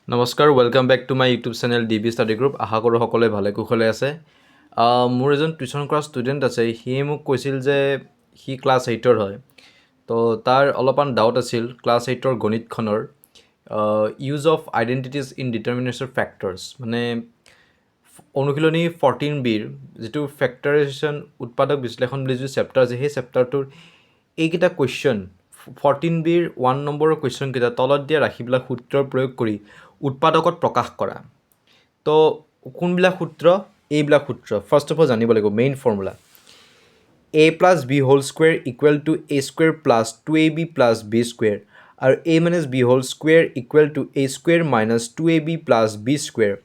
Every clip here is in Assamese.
নমস্কাৰ welcome back to my YouTube channel DB study group আশা কৰোঁ সকলোৱে ভালে কুশলে আছে মোৰ এজন টিউশ্যন কৰা ষ্টুডেণ্ট আছে সিয়ে মোক কৈছিল যে সি ক্লাছ 8ৰ হয় তো তাৰ অলপমান ডাউট আছিল ক্লাছ 8ৰ গণিতখনৰ use of identities in determination factors মানে অনুশীলনী 14bৰ যিটো ফেক্টৰাইজেশ্যন উৎপাদক বিশ্লেষণ বুলি যিটো চেপ্টাৰ আছে সেই চেপ্টাৰটোৰ এইকেইটা কুৱেশ্যন 14bৰ 1 নম্বৰৰ কুৱেশ্যনকেইটা তলত দিয়া ৰাশিবিলাক সূত্ৰৰ প্ৰয়োগ কৰি উৎপাদকত প্ৰকাশ কৰা তো কোনবিলাক সূত্ৰ এইবিলাক সূত্ৰ ফাৰ্ষ্ট অফ অল জানিব লাগিব main formula a plus b whole square equal to a square plus 2ab plus b square আৰু a minus b whole square equal to a square minus 2ab plus b square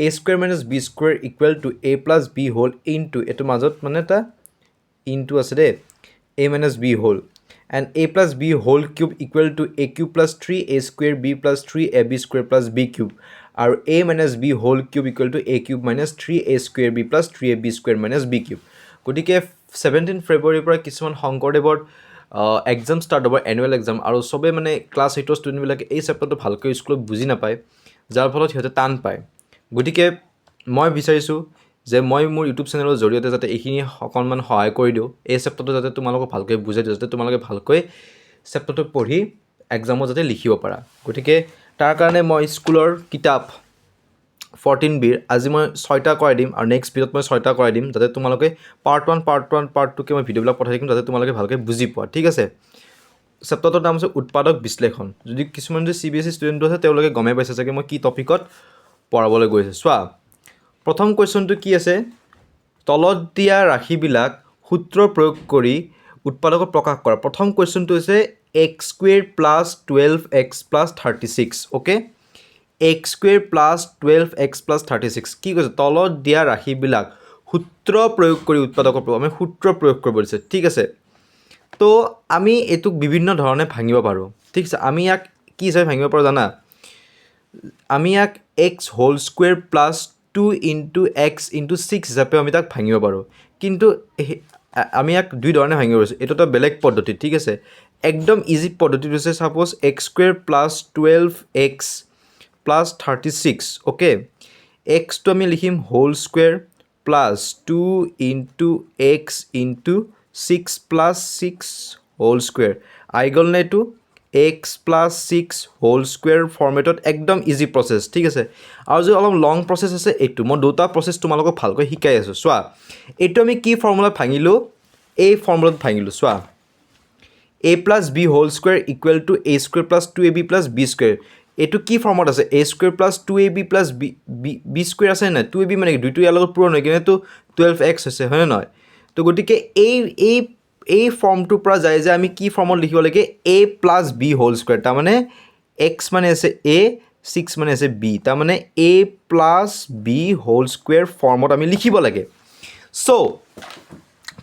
a square minus b square equal to a plus b whole into এটো মাজত মানে এটা into আছে দে a minus b whole and a plus b whole cube equal to a cube plus 3a square b plus 3ab square plus b cube আৰু a minus b whole cube equal to a cube minus 3a square b plus 3ab square minus b cube গতিকে 17 ফেব্ৰুৱাৰীৰ পৰা কিছুমান শংকৰদেৱৰ এক্সাম ষ্টাৰ্ট হ'ব এনুৱেল এক্সাম আৰু সবে মানে ক্লাছ 8ৰ ষ্টুডেণ্টবিলাকে এই চেপ্টাৰটো ভালকৈ স্কুলত বুজি নাপায় যাৰ ফলত সিহঁতে টান পায় গতিকে মই বিচাৰিছোঁ যে মই মোৰ ইউটিউব চেনেলৰ জৰিয়তে যাতে এইখিনি অকণমান সহায় কৰি দিওঁ এই চেপ্টাৰটো যাতে তোমালোকক ভালকৈ বুজাই দিওঁ যাতে তোমালোকে ভালকৈ চেপ্টাৰটো পঢ়ি এক্সামত যাতে লিখিব পাৰা গতিকে তাৰ কাৰণে মই স্কুলৰ কিতাপ 14bৰ আজি মই 6টা কৰাই দিম আৰু নেক্সট ভিডিঅ'ত মই 6টা কৰাই দিম যাতে তোমালোকে পাৰ্ট 1 পাৰ্ট 2 কে মই ভিডিঅ'বিলাক পঠাই দিম যাতে তোমালোকে ভালকৈ বুজি পোৱা ঠিক আছে চেপ্টাৰটোৰ নাম আছে উৎপাদক বিশ্লেষণ যদি কিছুমান যদি CBSE ষ্টুডেণ্ট আছে তেওঁলোকে গমে পাইছে চাগে মই কি টপিকত পঢ়াবলৈ গৈছে চোৱা প্ৰথম কুৱেশ্যনটো কি আছে তলত দিয়া ৰাশিবিলাক সূত্ৰ প্ৰয়োগ কৰি উৎপাদকত প্ৰকাশ কৰা প্ৰথম কুৱেশ্যনটো হৈছে x square plus 12x plus 36 okay x square plus 12x plus 36 কি কৈছে তলত দিয়া ৰাশিবিলাক সূত্ৰ প্ৰয়োগ কৰি উৎপাদকত আমি সূত্ৰ প্ৰয়োগ কৰিব দিছে ঠিক আছে তো আমি এটোক বিভিন্ন ধৰণে ভাঙিব পাৰোঁ ঠিক আছে আমি ইয়াক কি হিচাপে ভাঙিব পাৰোঁ জানা আমি ইয়াক x whole square plus 2 into x into 6 হিচাপে আমি তাক ভাঙিব পাৰোঁ কিন্তু আমি ইয়াক দুই ধৰণে ভাঙিব পাৰোঁ এইটো এটা বেলেগ পদ্ধতি ঠিক আছে একদম ইজি পদ্ধতিটো হৈছে suppose x square plus 12x plus 36 okay x to আমি লিখিম whole square plus 2 into x into 6 plus 6 whole square আই গ'ল নে এইটো x plus 6 whole square ফৰ্মেটত একদম ইজি প্ৰচেছ ঠিক আছে আৰু যদি অলপ লং প্ৰচেছ আছে এইটো মই দুটা প্ৰচেছ তোমালোকক ভালকৈ শিকাই আছোঁ চোৱা এইটো আমি কি ফৰ্মুলাত ভাঙিলোঁ এই ফৰ্মুলাত ভাঙিলোঁ চোৱা a plus b whole square equal to a square plus 2ab plus b square এইটো কি ফৰ্মত আছে a square plus 2ab plus b square আছে না 2ab মানে দুইটো ইয়াৰ লগত পূৰণ হৈ কিনে তো 12x হৈছে হয় নহয় তো গতিকে এই ফৰ্মটোৰ পৰা যায় যে আমি কি ফৰ্মত লিখিব লাগে a plus b whole square তাৰ মানে x মানে আছে a 6 মানে আছে b তাৰ মানে a plus b whole square ফৰ্মত আমি লিখিব লাগে সো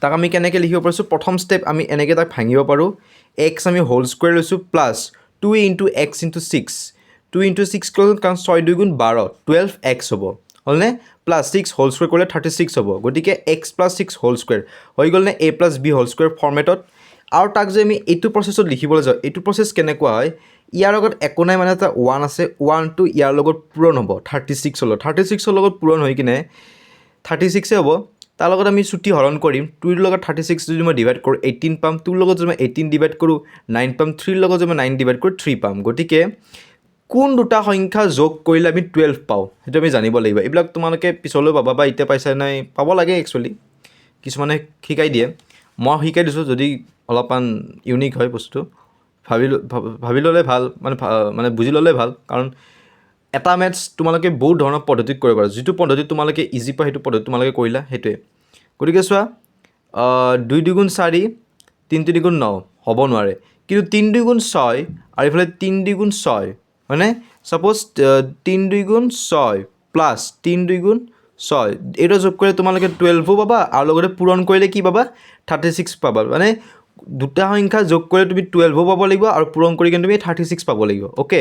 তাক আমি কেনেকৈ লিখিব পাৰিছোঁ প্ৰথম ষ্টেপ আমি এনেকৈ তাক ভাঙিব পাৰোঁ x আমি হোল স্কুৱেৰ লৈছোঁ plus 2 into x into 6 2 into 6 কাৰণ 6 2 গুণ 12 12x হ'ব হ'লনে প্লাছ 6 হোল স্কুৱেৰ কৰিলে 36 হ'ব গতিকে x plus 6 হোল স্কুৱেৰ হৈ গ'লনে a plus b whole square ফৰ্মেটত আৰু তাক যে আমি এইটো প্ৰচেছত লিখিবলৈ যাওঁ এইটো প্ৰচেছ কেনেকুৱা হয় ইয়াৰ লগত একো নাই মানে এটা 1 আছে 1 টো ইয়াৰ লগত পূৰণ হ'ব 36 হ'ল 36 লগত পূৰণ হৈ কিনে 36 হ'ব তাৰ লগত আমি চুটি হৰণ কৰিম 2 ৰ লগত 36 যদি মই ডিভাইড কৰোঁ 18 পাম 2 ৰ লগত যদি মই 18 ডিভাইড কৰোঁ 9 পাম 3 ৰ লগত যদি মই 9 ডিভাইড কৰোঁ 3 পাম গতিকে কোন দুটা সংখ্যা যোগ কৰিলে আমি 12 পাওঁ সেইটো আমি জানিব লাগিব এইবিলাক তোমালোকে পিছলৈ পাবা বা এতিয়া পাইছা নাই পাব লাগে একচুৱেলি কিছুমানে শিকাই দিয়ে মই শিকাই দিছোঁ যদি অলপমান ইউনিক হয় বস্তু ভাবি ল'লে ভাল মানে বুজি ল'লে ভাল কাৰণ এটা মেথছ তোমালোকে বহুত ধৰণৰ পদ্ধতিত কৰিব পাৰা যিটো পদ্ধতি তোমালোকে ইজি পায় সেইটো পদ্ধতি তোমালোকে কৰিলা সেইটোৱে গতিকে চোৱা 2 2 4 3 3 9 হ'ব নোৱাৰে কিন্তু 3 2 6 আৰু ইফালে 3 2 6 হয়নে সাপোজ 3 2 6 প্লাছ 3 2 6 এইটো যোগ কৰিলে তোমালোকে 12 পাবা আৰু লগতে পূৰণ কৰিলে কি পাবা 36 পাবা মানে দুটা সংখ্যা যোগ কৰিলে তুমি 12 পাব লাগিব আৰু পূৰণ কৰি কিনে তুমি 36 পাব লাগিব ওকে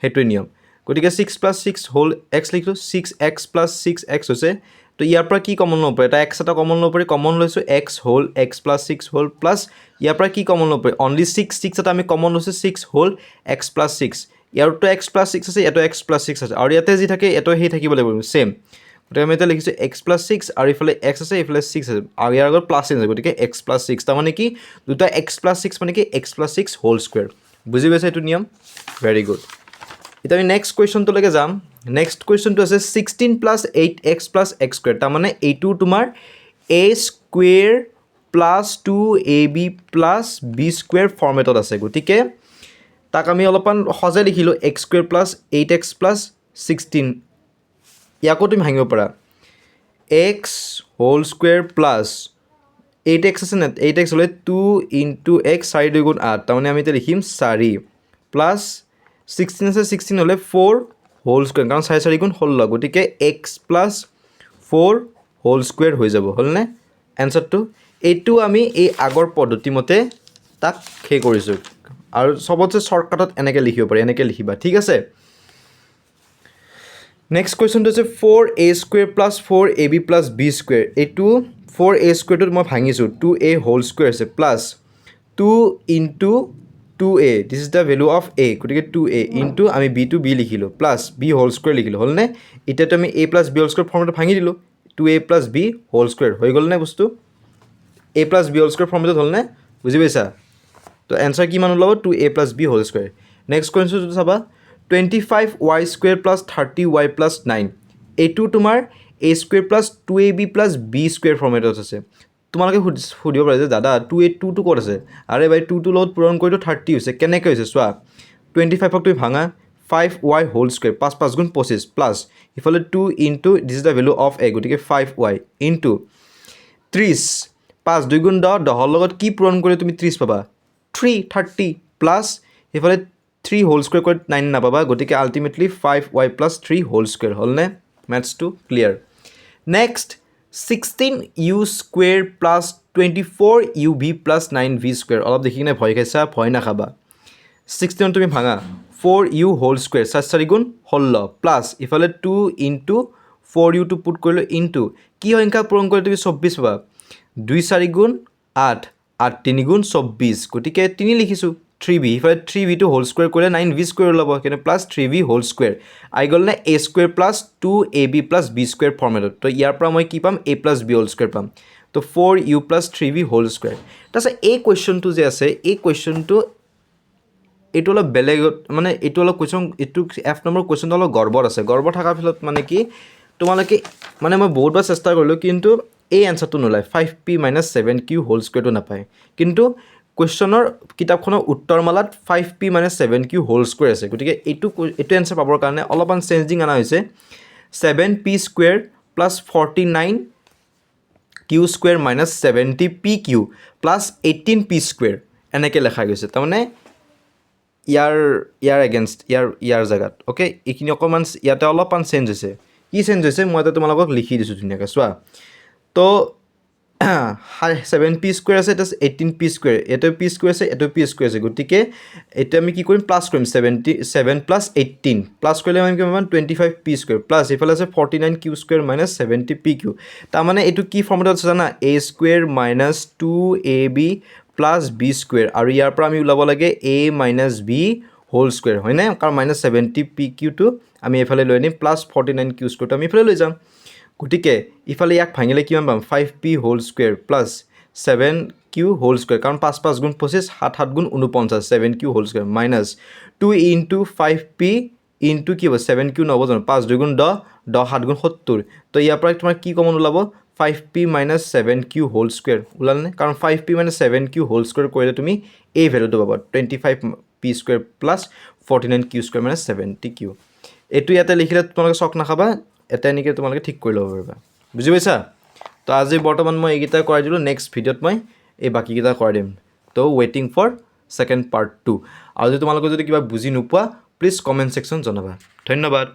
সেইটোৱে নিয়ম গতিকে 6 plus 6 whole x লিখিলোঁ 6x plus 6x হৈছে তো ইয়াৰ পৰা কি কমন ল'ব পাৰি এটা x এটা কমন ল'ব পাৰি কমন লৈছোঁ x whole x plus 6 whole plus ইয়াৰ পৰা কি কমন ল'ব পাৰি অনলি 6 এটা আমি কমন লৈছোঁ 6 whole x plus 6 ইয়াৰতো x plus 6 আছে ইয়াতো x প্লাছ 6 আছে আৰু ইয়াতে যি থাকে এটো সেই থাকিব লাগিব সেম গতিকে আমি এটা লিখিছোঁ x প্লাছ 6 আৰু ইফালে x আছে ইফালে 6 আছে আৰু ইয়াৰ আগত প্লাছ আছে গতিকে x প্লাছ 6 তাৰ মানে কি দুটা x প্লাছ 6 মানে কি x প্লাছ 6 হোল স্কুৱেৰ বুজি পাইছা এইটো নিয়ম ভেৰি গুড এতিয়া আমি নেক্সট কুৱেশ্যনটোলৈকে যাম নেক্সট কুৱেশ্যনটো আছে 16 plus 8x plus x square তাৰ মানে এইটো তোমাৰ a square plus 2ab plus b square ফৰ্মেটত আছে গতিকে তাক আমি অলপমান সজাই লিখিলোঁ x square plus 8x plus 16 ইয়াকো তুমি ভাঙিব পাৰা x whole square plus 8x আছে নে 8x হ'লে 2 ইনটু x 4 2 গুণ 8 তাৰমানে আমি এতিয়া লিখিম 4 প্লাছ 16 আছে 16 হ'লে 4 হোল স্কুৱেৰ কাৰণ 4 4 গুণ 16 গতিকে x প্লাছ 4 হোল স্কুৱেৰ হৈ যাব হ'লনে এনচাৰটো এইটো আমি এই আগৰ পদ্ধতি মতে তাক সেই কৰিছোঁ আৰু সবতছে শৰ্টকাটত এনেকৈ লিখিব পাৰি এনেকৈ লিখিবা ঠিক আছে নেক্সট কুৱেশ্যনটো আছে 4a square plus 4ab plus b square এইটো 4a স্কুৱেৰটোত মই ভাঙিছোঁ 2a হোল স্কুৱেৰ আছে plus 2 into 2a this is the value of a গতিকে 2a ইনটু আমি b টু b লিখিলোঁ প্লাছ b হোল স্কুৱেৰ লিখিলোঁ হ'লনে এতিয়াতো আমি a plus b whole square ফৰ্মটো ভাঙি দিলোঁ 2a plus b whole square হৈ গ'লনে বস্তু a plus b whole square ফৰ্মটো হ'লনে বুজি পাইছা তো এনচাৰ কিমান ওলাব 2a plus b whole square next কুৱেশ্যনটো চাবা 25y square plus 30y plus 9 এইটো তোমাৰ a square plus 2ab plus b square ফৰ্মেটত আছে তোমালোকে সুধিব পাৰে যে দাদা 2a 2 ক'ত আছে আৰে ভাই 2 লগত পূৰণ কৰিতো 30 হৈছে কেনেকৈ হৈছে চোৱা 25ক তুমি ভাঙা 5y হোল স্কুৱেৰ 5 5 গুণ 25 প্লাছ ইফালে 2 into this is the value of a গতিকে 5y ইনটু 30 5 2 গুণ 10 10ৰ লগত কি পূৰণ কৰিলে তুমি 30 পাবা 30 প্লাছ ইফালে 3 হোল স্কুৱেৰ কৰি 9 নাপাবা গতিকে ultimately 5y plus 3 whole square হ'লনে মেথছটো clear next 16u square plus 24ub plus 9v square অলপ দেখি কিনে ভয় খাইছা ভয় নাখাবা 16 তুমি ভাঙা 4u হোল স্কুৱেৰ 4 4 গুণ 16 প্লাছ ইফালে 2 ইনটু 4u টো পুট কৰিলোঁ ইনটু কি সংখ্যা পূৰণ কৰিলে তুমি 24 পাবা 2 4 গুণ 8 8 3 গুণ 24 গতিকে 3 লিখিছোঁ 3v ইফালে 3v টো হোল স্কুৱেৰ কৰিলে 9v স্কুৱেৰ ওলাব কিন্তু প্লাছ 3v হোল স্কুৱেৰ আহি গ'ল নে a square plus 2ab plus b square ফৰ্মেটত তো ইয়াৰ পৰা মই কি পাম a plus b whole square পাম তো 4u plus 3v whole square তাৰপিছত এই কুৱেশ্যনটো যে আছে এই কুৱেশ্যনটো এইটো অলপ বেলেগত মানে এইটো অলপ কুৱেশ্যন এইটো এফ নম্বৰ কুৱেশ্যনটো অলপ গৰ্বৰ আছে গৰ্বৰ থকাৰ ফলত মানে কি তোমালোকে মানে মই বহুতবাৰ চেষ্টা কৰিলোঁ কিন্তু এই এনচাৰটো নোলায় 5p - 7q হোল স্কুৱেৰটো নাপায় কিন্তু কুৱেশ্যনৰ কিতাপখনৰ উত্তৰমালাত 5p - 7q হোল স্কুৱেৰ আছে গতিকে এইটো এনচাৰ পাবৰ কাৰণে অলপমান চেঞ্জিং অনা হৈছে 7p square plus 49q square minus 70pq plus 18p square এনেকৈ লেখা গৈছে তাৰমানে ইয়াৰ এগেইনষ্ট ইয়াৰ জেগাত অ'কে এইখিনি অকণমান ইয়াতে অলপমান চেঞ্জ হৈছে কি চেঞ্জ হৈছে মই এতিয়া তোমালোকক লিখি দিছোঁ ধুনীয়াকৈ চোৱা তো 7p স্কুৱেৰ আছে এটা 18p স্কুৱেৰ এইটো p স্কুৱেৰ আছে এইটো p স্কুৱেৰ আছে গতিকে এতিয়া আমি কি কৰিম প্লাছ কৰিম 7 প্লাছ 18 প্লাছ কৰিলে আমি কি পাম 25p স্কুৱেৰ প্লাছ এইফালে আছে 49q স্কুৱেৰ মাইনাছ 70pq তাৰমানে এইটো কি ফৰ্মেটত আছে জানা a square minus 2ab plus b square আৰু ইয়াৰ পৰা আমি ওলাব লাগে a minus b whole square হয়নে কাৰণ মাইনাছ 70pqটো আমি এইফালে লৈ আনিম প্লাছ 49q স্কুৱেৰটো আমি এইফালে লৈ যাম গতিকে ইফালে ইয়াক ভাঙিলে কিমান পাম 5p whole square plus 7q whole square কাৰণ 5 5 গুণ 25 7 7 গুণ 49 7q whole square minus 2 into 5p into কি হ'ব 7q নহ'ব জানো 5 2 গুণ 10 10 7 গুণ 70 তো ইয়াৰ পৰা তোমাৰ কি কমন ওলাব 5p - 7q হোল স্কুৱেৰ ওলালনে কাৰণ 5p - 7q হোল স্কুৱেৰ কৰিলে তুমি এই ভেলুটো পাবা 25p square plus 49q square - 70q এইটো ইয়াতে লিখিলে তোমালোকে চক নাখাবা এটা এনেকৈ তোমালোকে ঠিক কৰি ল'ব পাৰিবা বুজি পাইছা তো আজি বৰ্তমান মই এইকেইটা কৰাই দিলোঁ নেক্সট ভিডিঅ'ত মই এই বাকীকেইটা কৰাই দিম তো ৱেইটিং ফৰ ছেকেণ্ড পাৰ্ট 2 আৰু যদি তোমালোকে যদি কিবা বুজি নোপোৱা প্লিজ কমেণ্ট ছেকশ্যন জনাবা ধন্যবাদ